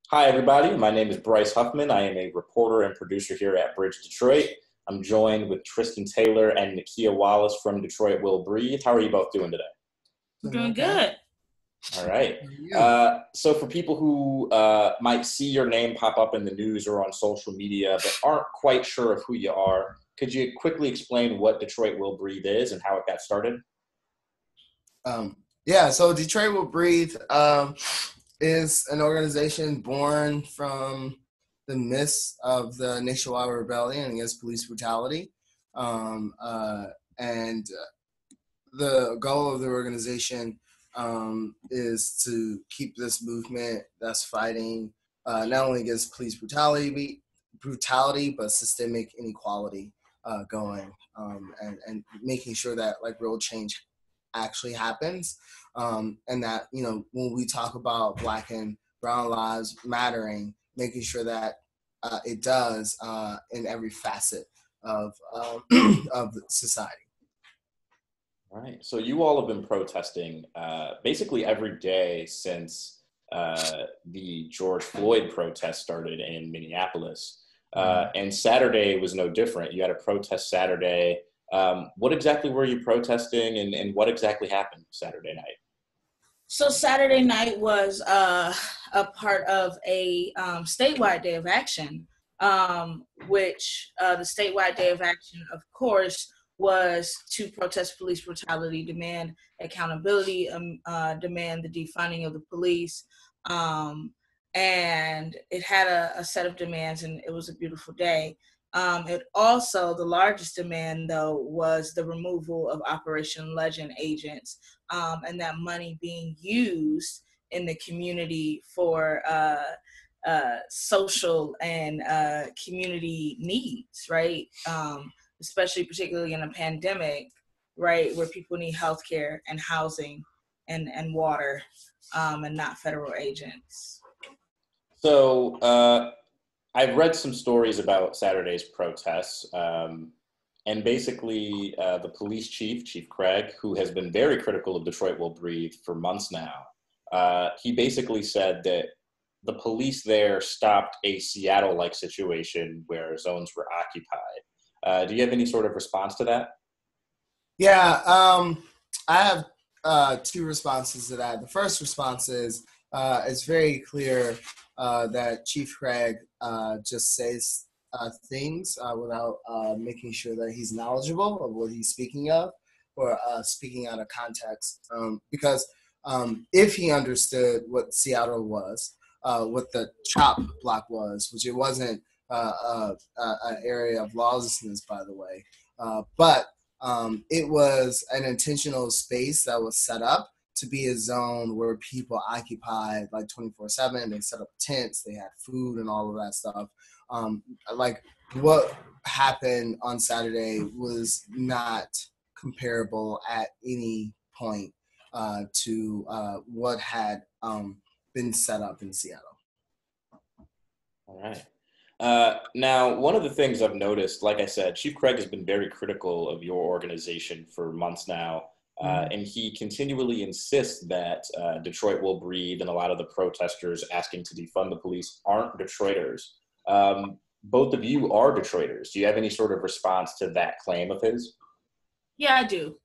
Hi, everybody. My name is Bryce Huffman. I am a reporter and producer here at BridgeDetroit. I'm joined with Tristan Taylor and Nakia Wallace from Detroit Will Breathe. How are you both doing today? I'm Doing okay. good. All right. How are you? So, for people who might see your name pop up in the news or on social media but aren't quite sure of who you are, could you quickly explain what Detroit Will Breathe is and how it got started? So Detroit Will Breathe is an organization born from the midst of the nationwide rebellion against police brutality. And the goal of the organization is to keep this movement that's fighting not only against police brutality, but systemic inequality going, and making sure that like real change actually happens, and that when we talk about Black and Brown lives mattering, making sure that it does in every facet of of society. All right. So you all have been protesting basically every day since the George Floyd protest started in Minneapolis. And Saturday was no different. You had a protest Saturday. What exactly were you protesting and what exactly happened Saturday night? So Saturday night was a part of a statewide day of action, which the statewide day of action, of course, was to protest police brutality, demand accountability, demand the defunding of the police. Um, and it had a set of demands, and it was a beautiful day. It also, the largest demand, though, was the removal of Operation Legend agents, and that money being used in the community for social and community needs, right? Especially particularly in a pandemic, right, where people need healthcare and housing and water, and not federal agents. So I've read some stories about Saturday's protests. And basically, the police chief, Chief Craig, who has been very critical of Detroit Will Breathe for months now, he basically said that the police there stopped a Seattle-like situation where zones were occupied. Do you have any sort of response to that? Yeah, I have two responses to that. The first response is it's very clear that Chief Craig just says things without making sure that he's knowledgeable of what he's speaking of, or speaking out of context. Because if he understood what Seattle was, what the chop block was, which it wasn't an area of lawlessness, by the way, but it was an intentional space that was set up to be a zone where people occupied like 24/7. They set up tents, they had food and all of that stuff. Like what happened on Saturday was not comparable at any point to what had been set up in Seattle. All right. Now, one of the things I've noticed, like I said, Chief Craig has been very critical of your organization for months now. And he continually insists that Detroit Will Breathe and a lot of the protesters asking to defund the police aren't Detroiters. Both of you are Detroiters. Do you have any sort of response to that claim of his? Yeah, I do.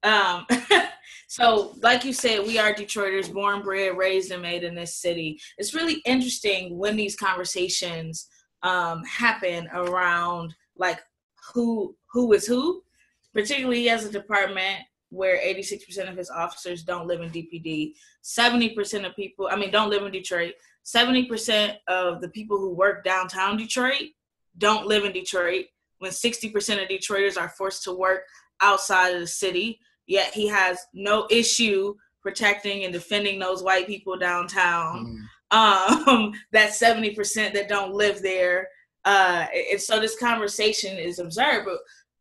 So, like you said, we are Detroiters, born, bred, raised, and made in this city. It's really interesting when these conversations happen around like who is who, particularly as a department where 86% of his officers don't live in DPD. 70% of people, don't live in Detroit. 70% of the people who work downtown Detroit don't live in Detroit, when 60% of Detroiters are forced to work outside of the city, yet he has no issue protecting and defending those white people downtown. That 70% that don't live there. And so this conversation is absurd,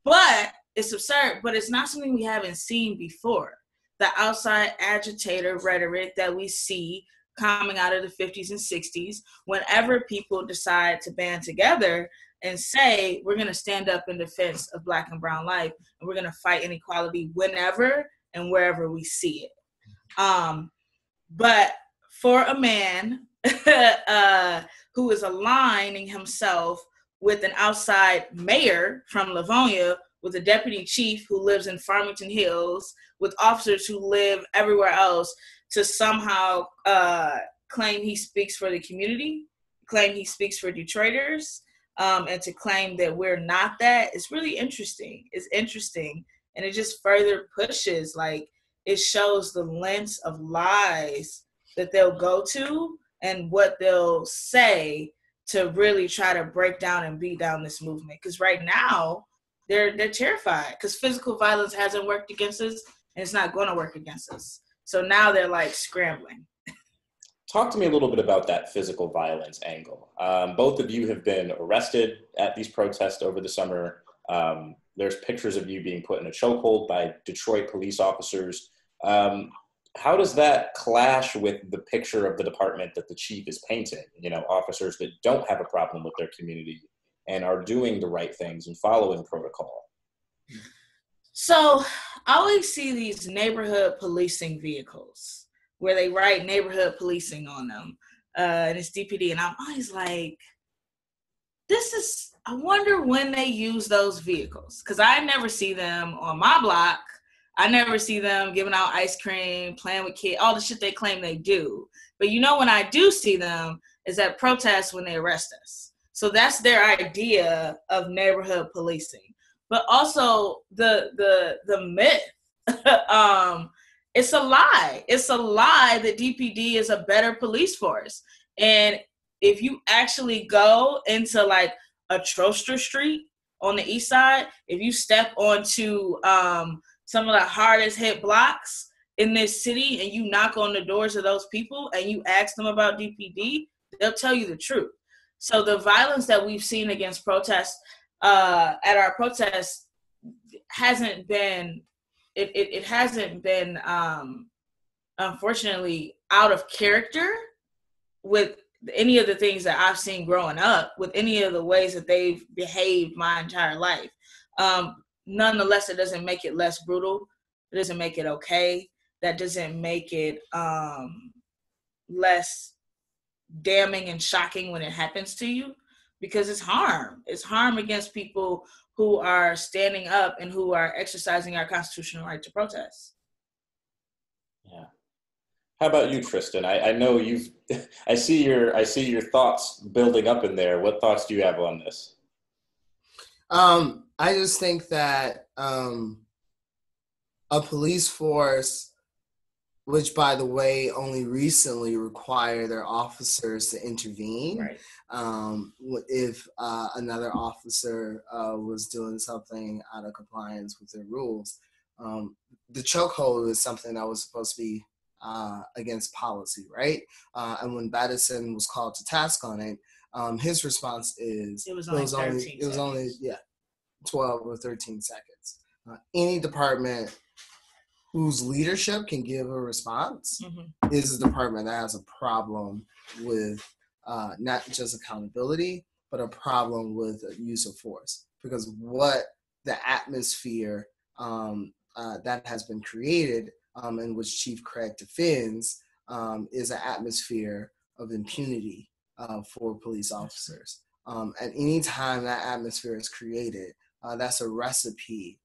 but it's absurd, but it's not something we haven't seen before. The outside agitator rhetoric that we see coming out of the 50s and 60s, whenever people decide to band together and say, we're going to stand up in defense of Black and brown life, and we're going to fight inequality whenever and wherever we see it. But for a man who is aligning himself with an outside mayor from Livonia, with a deputy chief who lives in Farmington Hills, with officers who live everywhere else, to somehow claim he speaks for the community, claim he speaks for Detroiters, and to claim that we're not that. It's really interesting. It's interesting. And it just further pushes, like, it shows the lengths of lies that they'll go to and what they'll say to really try to break down and beat down this movement. Because right now, they're terrified because physical violence hasn't worked against us and it's not going to work against us. So now they're like scrambling. Talk to me a little bit about that physical violence angle. Both of you have been arrested at these protests over the summer. There's pictures of you being put in a chokehold by Detroit police officers. How does that clash with the picture of the department that the chief is painting? You know, officers that don't have a problem with their community and are doing the right things and following protocol. So I always see these neighborhood policing vehicles where they write neighborhood policing on them. And it's DPD. And I'm always like, I wonder when they use those vehicles. Because I never see them on my block. I never see them giving out ice cream, playing with kids, all the shit they claim they do. But you know, when I do see them is at protests when they arrest us. So that's their idea of neighborhood policing. But also the myth, it's a lie. It's a lie that DPD is a better police force. And if you actually go into like a Troster Street on the east side, if you step onto some of the hardest hit blocks in this city and you knock on the doors of those people and you ask them about DPD, they'll tell you the truth. So the violence that we've seen against protests at our protests hasn't been, it hasn't been, unfortunately, out of character with any of the things that I've seen growing up, with any of the ways that they've behaved my entire life. Nonetheless, it doesn't make it less brutal. It doesn't make it okay. That doesn't make it less damning and shocking when it happens to you, because it's harm. It's harm against people who are standing up and who are exercising our constitutional right to protest. Yeah. How about you, Tristan? I know I see your thoughts building up in there. What thoughts do you have on this? I just think that a police force, which, by the way, only recently require their officers to intervene. Right. If another officer was doing something out of compliance with their rules. The chokehold is something that was supposed to be against policy, right? And when Battison was called to task on it, his response is it was only 12 or 13 seconds. Any department whose leadership can give a response is a department that has a problem with not just accountability, but a problem with use of force. Because what the atmosphere that has been created in which Chief Craig defends is an atmosphere of impunity for police officers. And any time that atmosphere is created, that's a recipe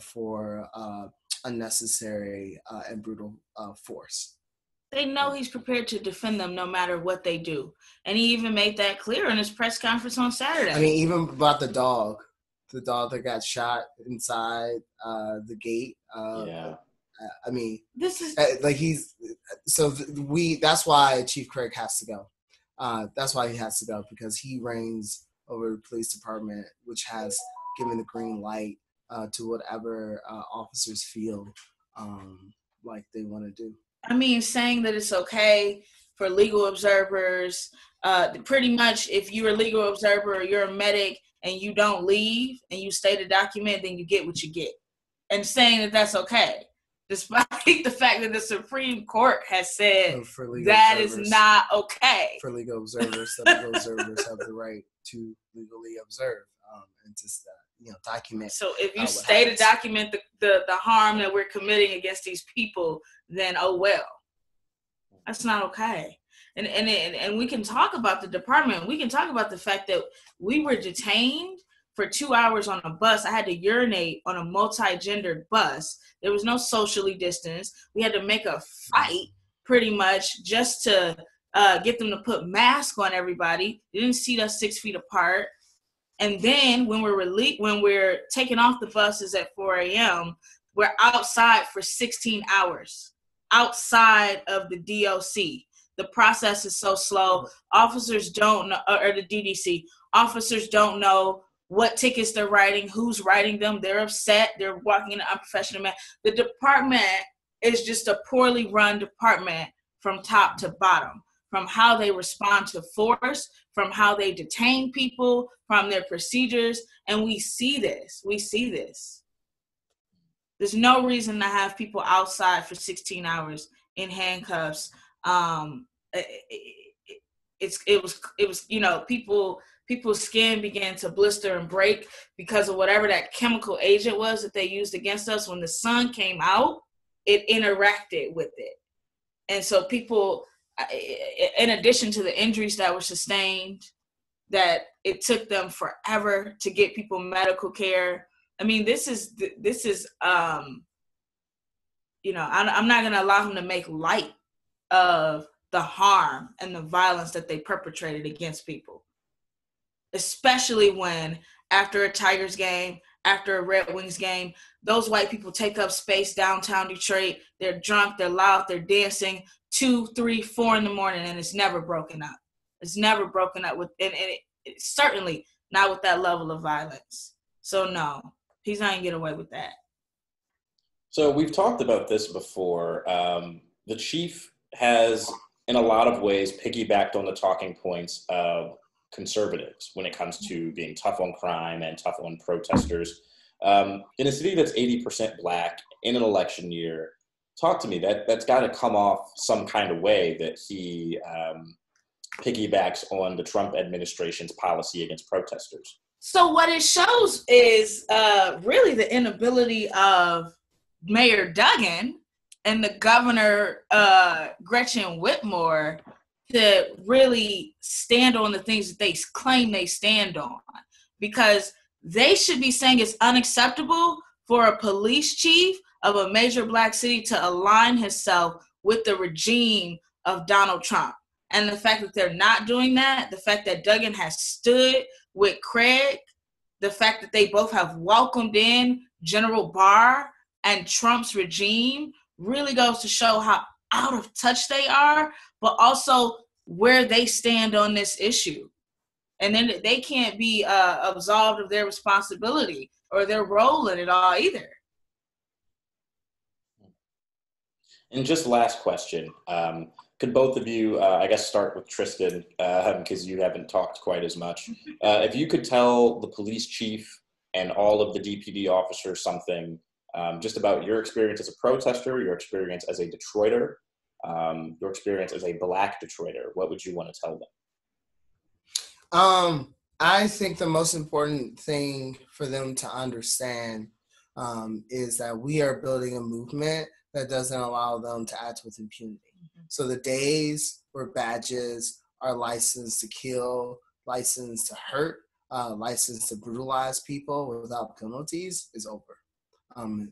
for unnecessary and brutal force. They know he's prepared to defend them no matter what they do. And he even made that clear in his press conference on Saturday. I mean, even about the dog that got shot inside the gate. I mean, this is like that's why Chief Craig has to go. That's why he has to go, because he reigns over the police department, which has given the green light to whatever officers feel like they want to do. I mean, saying that it's okay for legal observers, pretty much if you're a legal observer or you're a medic and you don't leave and you stay to document, then you get what you get. And saying that that's okay, despite the fact that the Supreme Court has said that is not okay. For legal observers, legal observers have the right to legally observe and to document. So if you stay to document the harm that we're committing against these people, then oh well. That's not okay. And we can talk about the department. We can talk about the fact that we were detained for 2 hours on a bus. I had to urinate on a multi-gendered bus. There was no socially distanced. We had to make a fight pretty much just to get them to put masks on everybody. They didn't seat us 6 feet apart. And then when we're taking off the buses at 4 a.m., we're outside for 16 hours, outside of the DOC. The process is so slow. Officers don't know, or the DDC, officers don't know what tickets they're writing, who's writing them. They're upset. They're walking in an unprofessional manner. The department is just a poorly run department from top to bottom, from how they respond to force, from how they detain people, from their procedures. And we see this. There's no reason to have people outside for 16 hours in handcuffs. It was people's skin began to blister and break because of whatever that chemical agent was that they used against us. When the sun came out, it interacted with it. And so people, in addition to the injuries that were sustained, that it took them forever to get people medical care. I mean, I'm not going to allow him to make light of the harm and the violence that they perpetrated against people, especially when after a Tigers game, after a Red Wings game, those white people take up space downtown Detroit. They're drunk, they're loud, they're dancing 2, 3, 4 in the morning, and it's never broken up. It's never broken up it's certainly not with that level of violence. So no, he's not gonna get away with that. So we've talked about this before. The chief has, in a lot of ways, piggybacked on the talking points of conservatives when it comes to being tough on crime and tough on protesters. In a city that's 80% Black in an election year, talk to me. That's got to come off some kind of way that he piggybacks on the Trump administration's policy against protesters. So what it shows is really the inability of Mayor Duggan and the governor, Gretchen Whitmore, to really stand on the things that they claim they stand on. Because they should be saying it's unacceptable for a police chief of a major Black city to align himself with the regime of Donald Trump. And the fact that they're not doing that, the fact that Duggan has stood with Craig, the fact that they both have welcomed in General Barr and Trump's regime really goes to show how out of touch they are, but also where they stand on this issue. And then they can't be absolved of their responsibility or their role in it all either. And just last question. Could both of you, I guess start with Tristan, because you haven't talked quite as much. If you could tell the police chief and all of the DPD officers something just about your experience as a protester, your experience as a Detroiter, your experience as a Black Detroiter, what would you want to tell them? I think the most important thing for them to understand is that we are building a movement that doesn't allow them to act with impunity. So the days where badges are licensed to kill, licensed to hurt, licensed to brutalize people without penalties is over.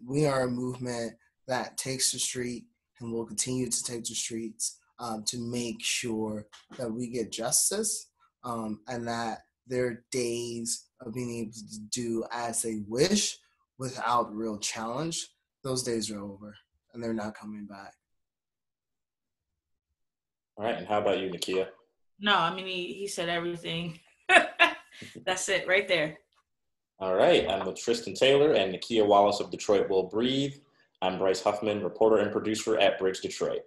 We are a movement that takes the street and will continue to take the streets to make sure that we get justice and that their days of being able to do as they wish without real challenge, those days are over and they're not coming back. All right, and how about you, Nakia? No, I mean, he said everything. That's it right there. All right, I'm with Tristan Taylor and Nakia Wallace of Detroit Will Breathe. I'm Bryce Huffman, reporter and producer at BridgeDetroit.